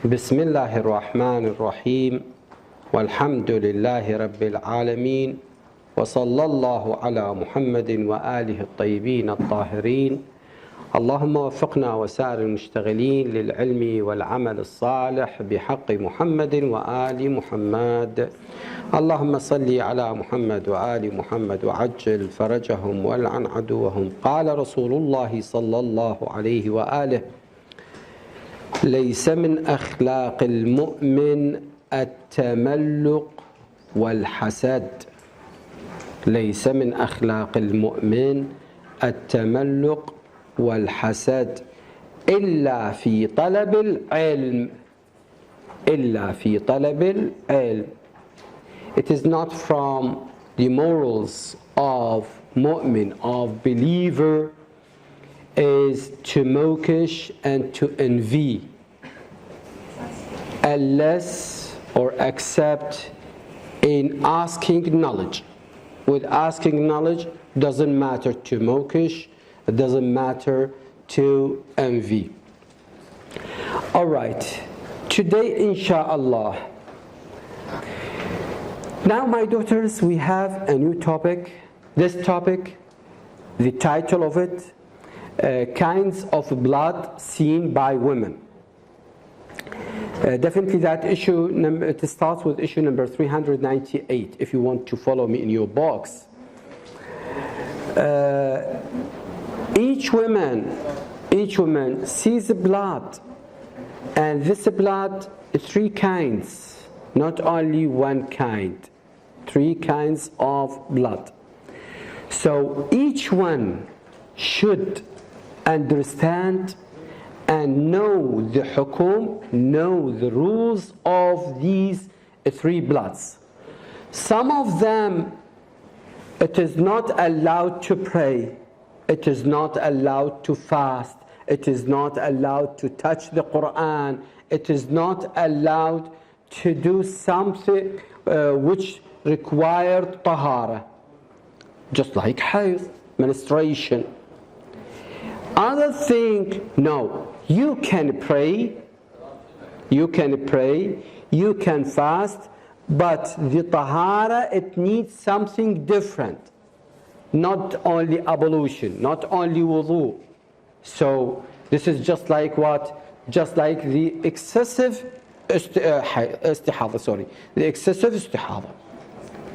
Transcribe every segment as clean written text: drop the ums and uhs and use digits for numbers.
بسم الله الرحمن الرحيم والحمد لله رب العالمين وصلى الله على محمد وآله الطيبين الطاهرين. اللهم وفقنا وسائر المشتغلين للعلم والعمل الصالح بحق محمد وآل محمد. اللهم صل على محمد وآل محمد وعجل فرجهم والعن عدوهم. قال رسول الله صلى الله عليه وآله: ليس من أخلاق المؤمن التملق والحسد. ليس من أخلاق المؤمن التملق والحسد إلا في طلب العلم. إلا في طلب العلم. It is not from the morals of mu'min, of believer, is to mawkish and to envy, unless or except in asking knowledge. With asking knowledge, doesn't matter to mawkish, it doesn't matter to envy. All right, today inshallah. Now my daughters, we have a new topic. This topic, the title of it, kinds of blood seen by women. Definitely that issue, it starts with issue number 398 if you want to follow me in your box. Each woman sees blood, and this blood, three kinds, not only one kind, three kinds of blood. So each one should understand and know the hukum, know the rules of these three bloods. Some of them, it is not allowed to pray, it is not allowed to fast, it is not allowed to touch the Quran, it is not allowed to do something which required tahara, just like hayd, menstruation. Other thing, no, you can pray, you can fast, but the tahara, it needs something different. Not only ablution, not only wudu. So this is just like what? Just like the excessive istihada, the excessive istihada,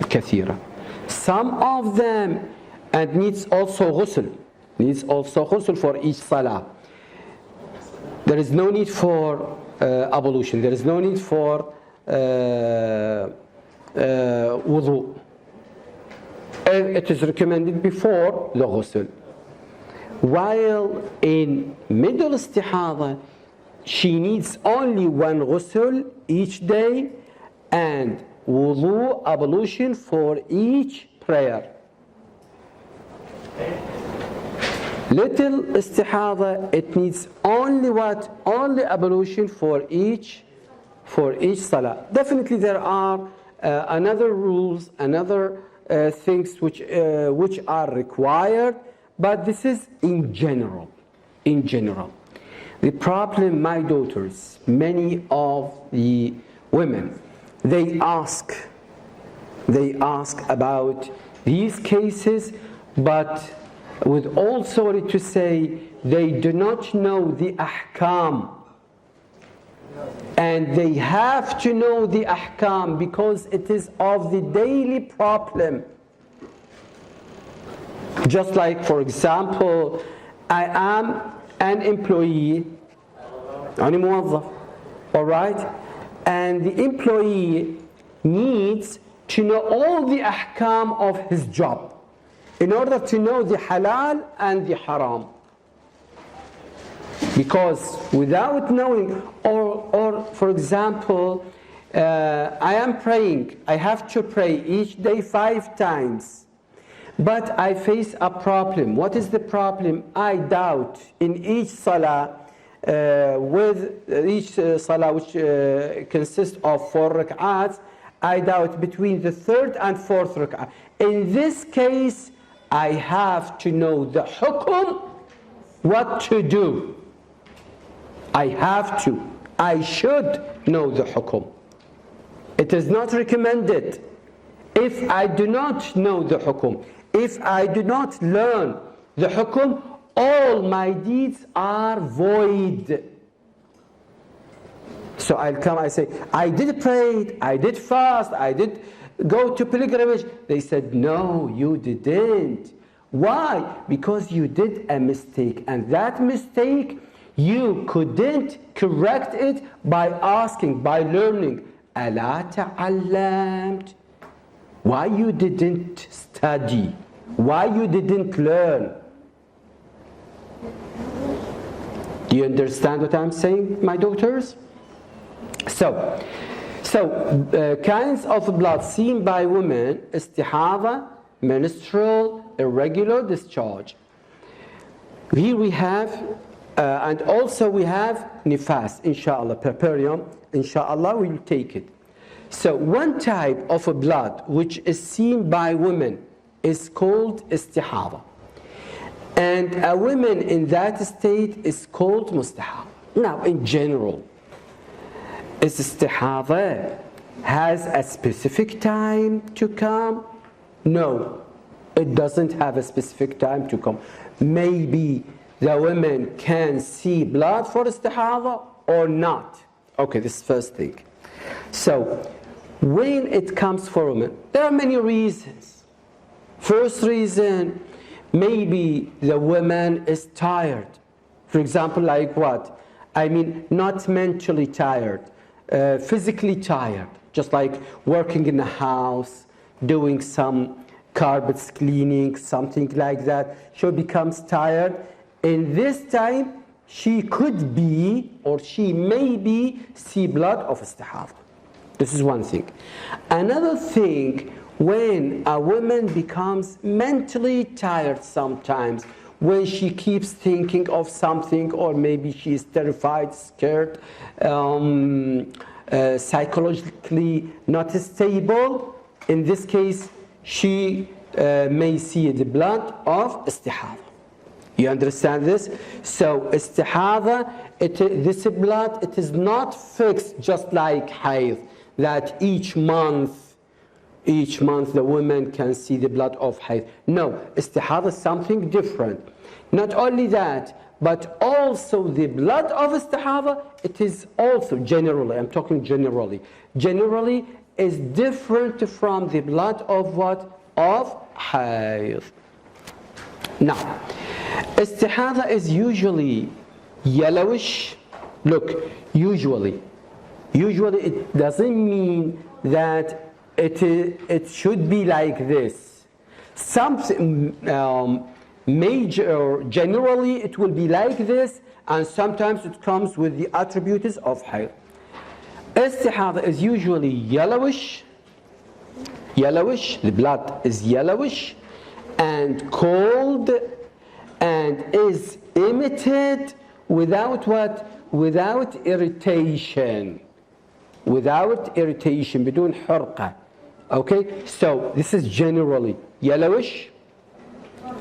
kathira. Some of them, and needs also ghusl. Needs also ghusl for each salah. There is no need for ablution. There is no need for wudu. It is recommended before the ghusl. While in middle istihada, she needs only one ghusl each day and wudu, ablution for each prayer. Little istihada, it needs only what? Only ablution for each salah. Definitely there are another rules, another things which are required, but this is in general. In general. The problem, my daughters, many of the women, they ask about these cases, but with all sorry to say, they do not know the ahkam. And they have to know the ahkam because it is of the daily problem. Just like, for example, I am an employee, all right? And the employee needs to know all the ahkam of his job in order to know the halal and the haram. Because without knowing, or for example, I am praying, I have to pray each day 5 times, but I face a problem. What is the problem? I doubt in each salah, with each salah which consists of 4 rak'ats, I doubt between the 3rd and 4th rak'ah. In this case, I have to know the hukum, what to do. I have to. I should know the hukum. It is not recommended. If I do not know the hukum, if I do not learn the hukum, all my deeds are void. So I'll come, I say, I did pray, I did fast, I did go to pilgrimage. They said, no, you didn't. Why? Because you did a mistake, and that mistake, you couldn't correct it by asking, by learning. أَلَا تَعَلَّمْتَ? Why you didn't study? Why you didn't learn? Do you understand what I'm saying, my daughters? So kinds of blood seen by women: istihada, menstrual, irregular discharge. Here we have, and also we have nifas, inshallah, perperium, inshallah, we'll take it. So one type of a blood which is seen by women is called istihada. And a woman in that state is called mustahada. Now, in general, istihada has a specific time to come? No, it doesn't have a specific time to come. Maybe the women can see blood for istihada or not. Okay, this is the first thing. So, when it comes for women, there are many reasons. First reason, maybe the woman is tired. For example, like what? I mean, not mentally tired, physically tired. Just like working in a house, doing some carpets cleaning, something like that. She becomes tired. In this time, she could be, or she may be, see blood of istihada. This is one thing. Another thing, when a woman becomes mentally tired sometimes, when she keeps thinking of something, or maybe she is terrified, scared, psychologically not stable, in this case, she may see the blood of istihada. You understand this? So istihada, this blood, it is not fixed just like hayd, that each month the woman can see the blood of hayd. No, istihada is something different. Not only that, but also the blood of istihada, it is also generally, I'm talking generally is different from the blood of what? Of hayd. Now, istihada is usually yellowish. Look, usually it doesn't mean that it should be like this. Something major, generally it will be like this, and sometimes it comes with the attributes of hayd. Istihada is usually yellowish, the blood is yellowish and cold, and is emitted without what? Without irritation. بدون حرقة. Okay, so this is generally yellowish,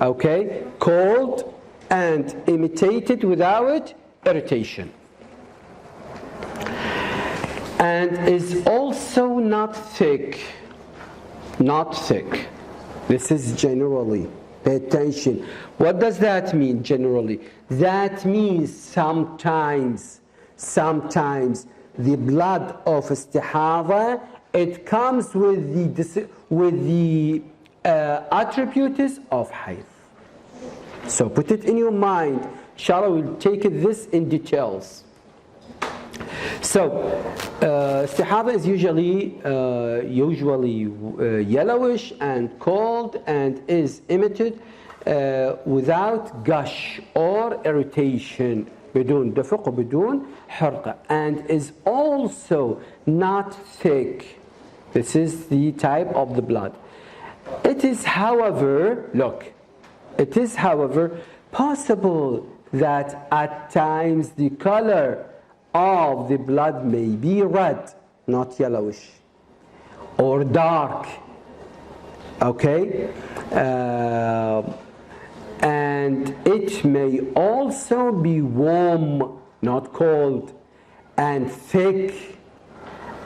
okay, cold, and emitted without irritation. And is also not thick. This is generally. Pay attention. What does that mean generally? That means sometimes the blood of istihada, it comes with the attributes of hayd. So put it in your mind. Inshallah, we'll take this in details. So istihada is usually yellowish and cold, and is emitted without gush or irritation, بدون دفق وبدون حرقة, and is also not thick. This is the type of the blood. It is, however, possible that at times the color of the blood may be red, not yellowish, or dark, okay? And it may also be warm, not cold, and thick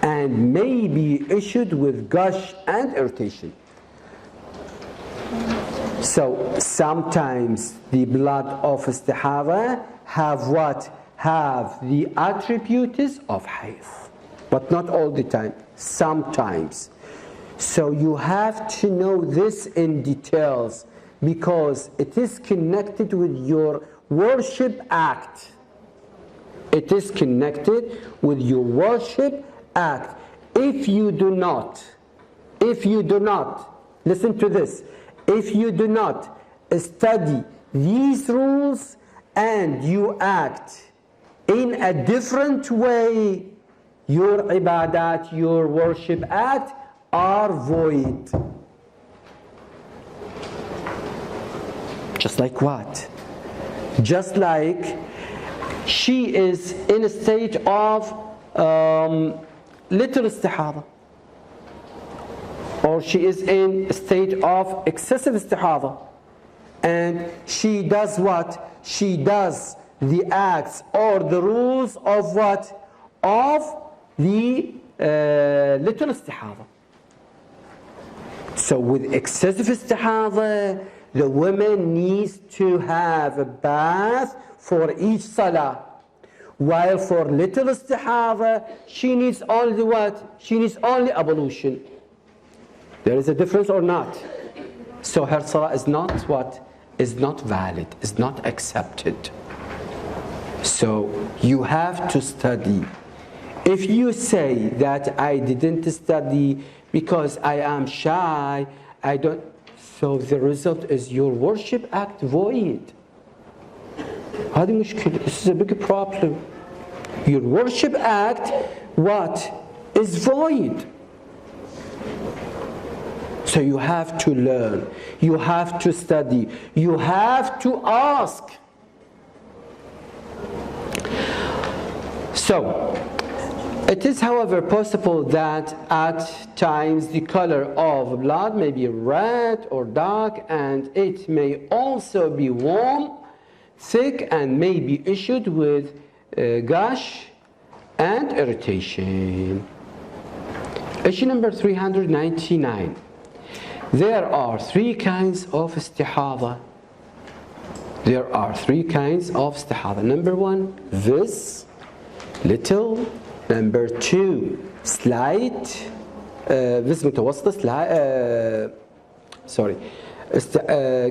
and may be issued with gush and irritation. So sometimes the blood of istihada have what? Have the attributes of hayd, but not all the time, sometimes. So you have to know this in details because it is connected with your worship act. It is connected with your worship act. If you do not, listen to this, if you do not study these rules and you act in a different way, your ibadat, your worship act are void. Just like what? Just like she is in a state of little istihada, or she is in a state of excessive istihada, and she does what? She does the acts or the rules of what? Of the little istihada. So with excessive istihada, the woman needs to have a bath for each salah. While for little istihada, she needs only what? She needs only ablution. There is a difference or not? So her salah is not what? Is not valid, is not accepted. So you have to study. If you say that I didn't study because I am shy, I don't, so the result is your worship act void. هذه مشكلة. This is a big problem. Your worship act, what? Is void. So you have to learn, you have to study, you have to ask. So, it is, however, possible that at times the color of blood may be red or dark, and it may also be warm, thick, and may be issued with gush and irritation. Issue number 399. There are three kinds of istihada. There are three kinds of istihada. Number one, this, little. Number two, slight. This متوسطة,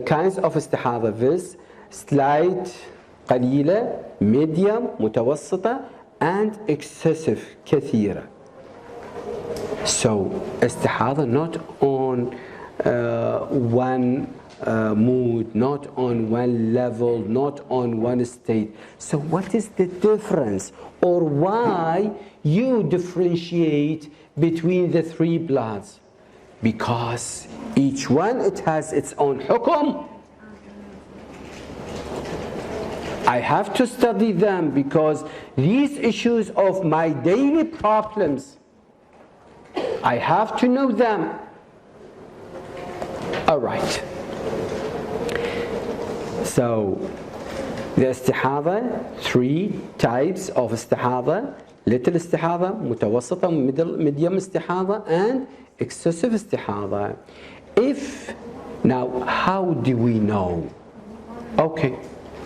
kinds of istihada. This, slight, قليلة, medium, متوسطة, and excessive, كثيرة. So, istihada not on one mood, not on one level, not on one state. So what is the difference, or why you differentiate between the three bloods? Because each one, it has its own hukum. I have to study them because these issues of my daily problems, I have to know them. All right. So, the istihada, three types of istihada: little istihada, mutawassita, medium istihada, and excessive istihada. Now, how do we know? Okay,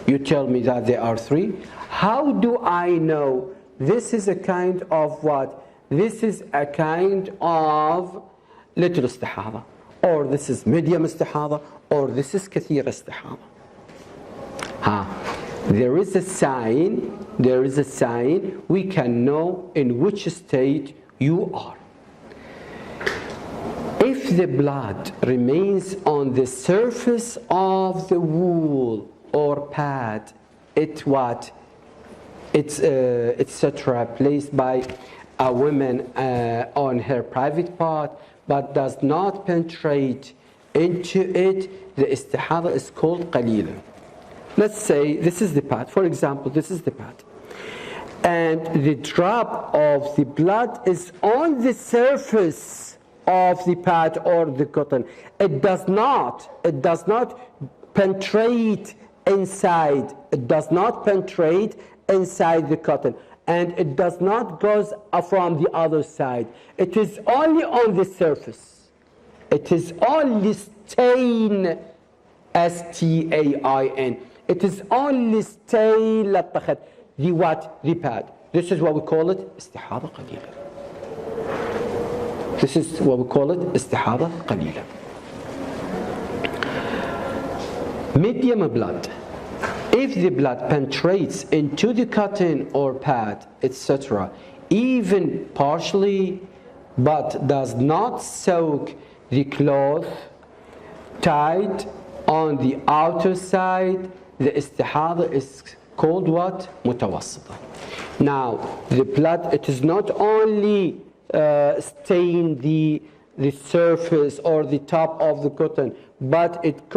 you tell me that there are three. How do I know this is a kind of what? This is a kind of little istihada, or this is medium istihada, or this is kathir istihada. There is a sign we can know in which state you are. If the blood remains on the surface of the wool or pad, etc., placed by a woman on her private part, but does not penetrate into it, the istihada is called qalila. Let's say this is the pad. For example, this is the pad, and the drop of the blood is on the surface of the pad or the cotton. It does not penetrate inside. It does not penetrate inside the cotton. and it does not go from the other side. It is only on the surface. It is only stain, S-T-A-I-N. It is only stain, the what? The pad. This is what we call it, istihada qalila. This is what we call it, istihada qalila. Medium blood. If the blood penetrates into the cotton or pad, etc., even partially, but does not soak the cloth tied on the outer side, the istihada is called what? Mutawassita. Now, the blood, it is not only stain the surface or the top of the cotton, but it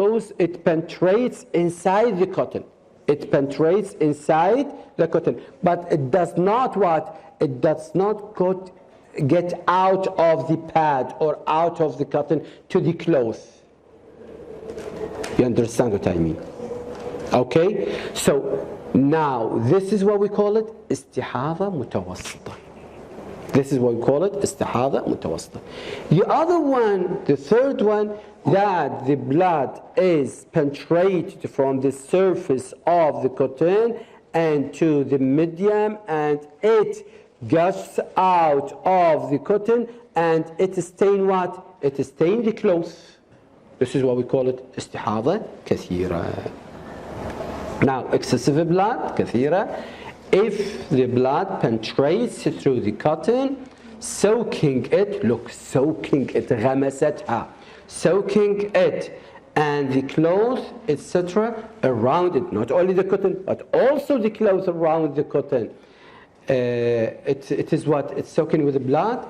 penetrates inside the cotton. It penetrates inside the cotton, but it does not what? It does not get out of the pad or out of the cotton to the cloth. You understand what I mean? Okay? So now this is what we call it, istihada mutawassita. This is what we call it, istihada mutawassita. The other one, the third one, that the blood is penetrated from the surface of the cotton and to the medium, and it gushes out of the cotton, and it stains what? It stains the clothes. This is what we call it, istihada kathira. Now, excessive blood, kathira, if the blood penetrates through the cotton, soaking it, look, soaking it, غمستها, soaking it, and the clothes, etc., around it, not only the cotton, but also the clothes around the cotton. It is what? It's soaking with the blood.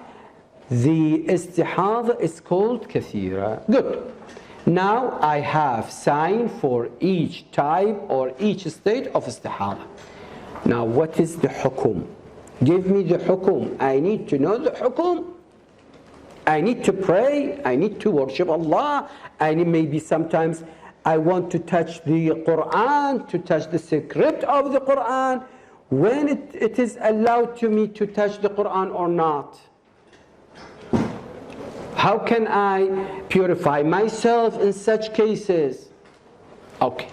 The istihada is called kathira. Good. Now I have sign for each type or each state of istihada. Now what is the hukum? Give me the hukum. I need to know the hukum. I need to pray. I need to worship Allah. Maybe sometimes I want to touch the Quran, to touch the script of the Quran. When it is allowed to me to touch the Quran or not? How can I purify myself in such cases? Okay.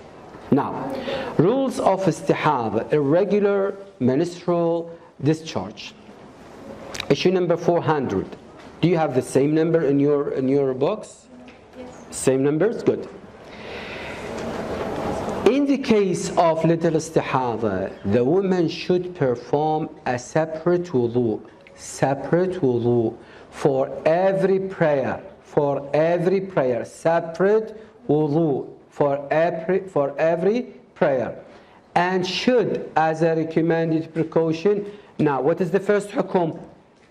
Now, rules of istihada, irregular menstrual discharge. Issue number 400. Do you have the same number in your books? Yes. Same numbers? Good. In the case of little istihada, the woman should perform a separate wudu for every prayer, separate wudu for every prayer, and should, as a recommended precaution. Now, what is the first hukum?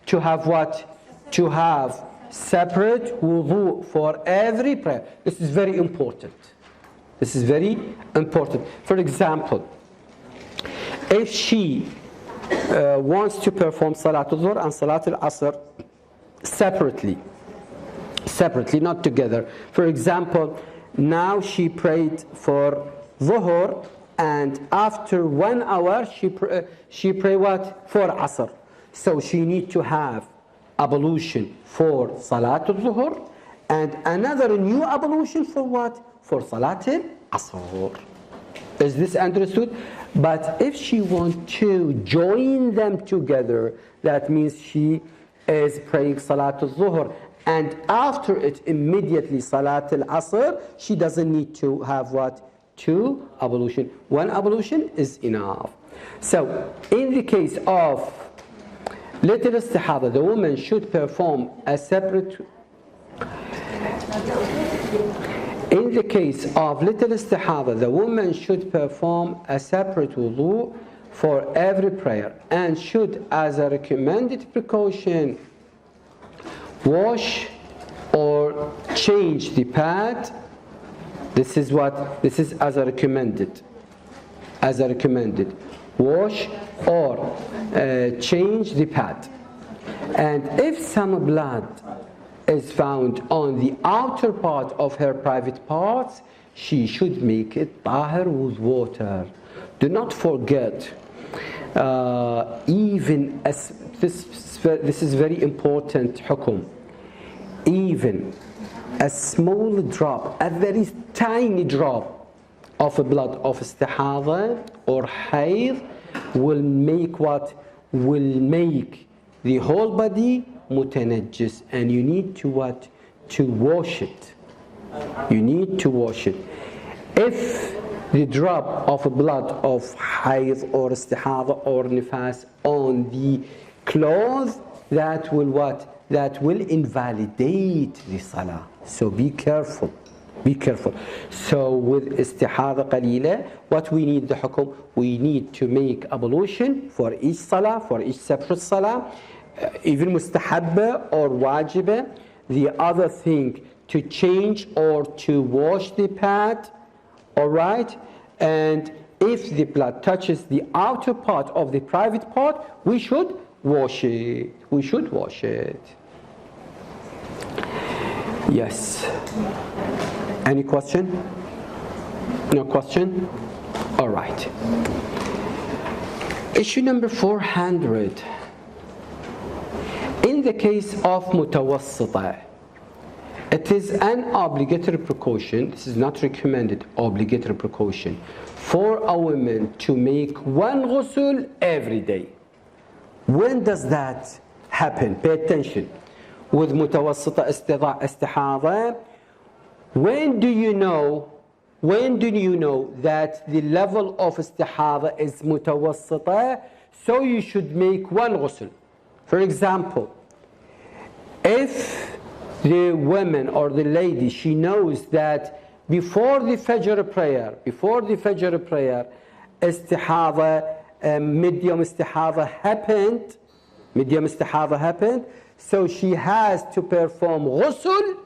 To have what? To have separate wudu for every prayer. This is very important. This is very important. For example, if she wants to perform Salatul Dhuhr and Salatul Asr separately, not together. For example, now she prayed for Dhuhr, and after 1 hour she pray what? For Asr. So she need to have ablution for Salatul Dhuhr and another new ablution for what? For Salatul Asr. Is this understood? But if she wants to join them together, that means she is praying Salatul Dhuhr and after it immediately Salatul Asr, she doesn't need to have what? 2 ablution. 1 ablution is enough. So in the case of little istihada, the woman should perform a separate. In the case of little istihada, the woman should perform a separate wudu for every prayer and should, as a recommended precaution, wash or change the pad. This is as a recommended. Wash or change the pad. And if some blood is found on the outer part of her private parts, she should make it tahir with water. Do not forget even as this is very important hukum, even a small drop, a very tiny drop of blood of istihada or hayd will make what? Will make the whole body mutanajjis, and you need to what? To wash it. You need to wash it. If the drop of blood of hayd or istihada or nifas on the clothes, that will what? That will invalidate the salah. So be careful. Be careful. So with istihada qalila, what we need the hukum? We need to make ablution for each salah, for each separate salah, even mustahabba or wajiba. The other thing, to change or to wash the pad, all right? And if the blood touches the outer part of the private part, we should wash it. We should wash it. Yes. Any question? No question? All right. Issue number 400. In the case of mutawassita, it is an obligatory precaution, this is not recommended, obligatory precaution for a woman to make one ghusl every day. When does that happen? Pay attention. With mutawassita istihada, when do you know that the level of istihada is mutawassita, so you should make one ghusl? For example, if the woman or the lady, she knows that before the Fajr prayer, istihada, medium istihada happened, so she has to perform ghusl.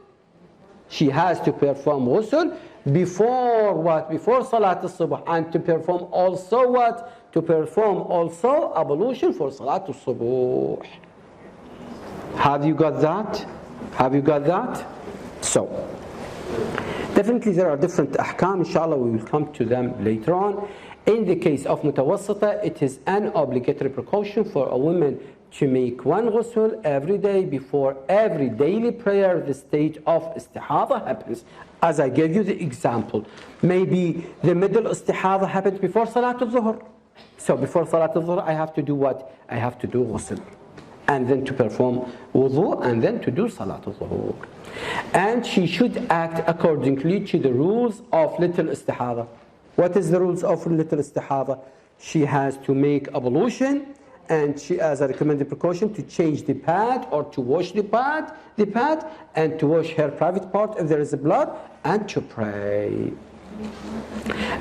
She has to perform ghusl before what? Before Salat al-Subh, and to perform also what? To perform also ablution for Salat al-Subh. Have you got that? Have you got that? So, definitely there are different ahkam. Inshallah, we will come to them later on. In the case of mutawassita, it is an obligatory precaution for a woman to make one ghusl every day before every daily prayer. The state of istihada happens. As I gave you the example, maybe the middle istihada happens before Salat al-Zuhr. So before Salat al-Zuhr, I have to do what? I have to do ghusl, and then to perform wudu, and then to do Salat al-Zuhr. And she should act accordingly to the rules of little istihada. What is the rules of little istihada? She has to make ablution, and she, as a recommended precaution, to change the pad or to wash the pad, and to wash her private part if there is blood, and to pray.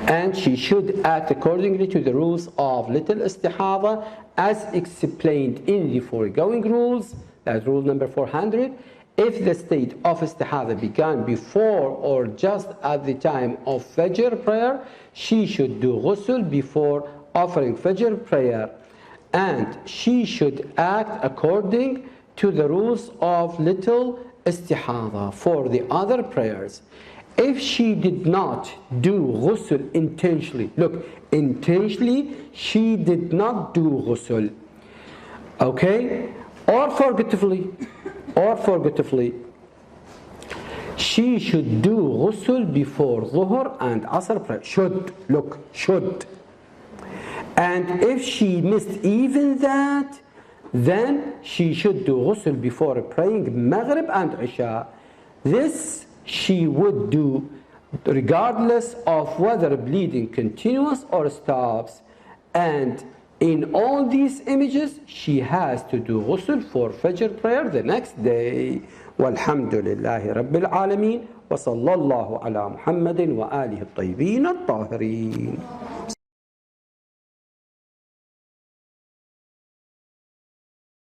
And she should act accordingly to the rules of little istihada as explained in the foregoing rules. That's rule number 400. If the state of istihada began before or just at the time of Fajr prayer, she should do ghusl before offering Fajr prayer, and she should act according to the rules of little istihada for the other prayers. If she did not do ghusl intentionally, look, intentionally she did not do ghusl, okay, or forgetfully, she should do ghusl before Dhuhr and Asr prayer. Should. And if she missed even that, then she should do ghusl before praying Maghrib and Isha. This she would do regardless of whether bleeding continues or stops. And in all these images, she has to do ghusl for Fajr prayer the next day. Walhamdulillahi Rabbil Alameen. Wa sallallahu ala Muhammadin wa alihi at-tayyibin at-tahirin.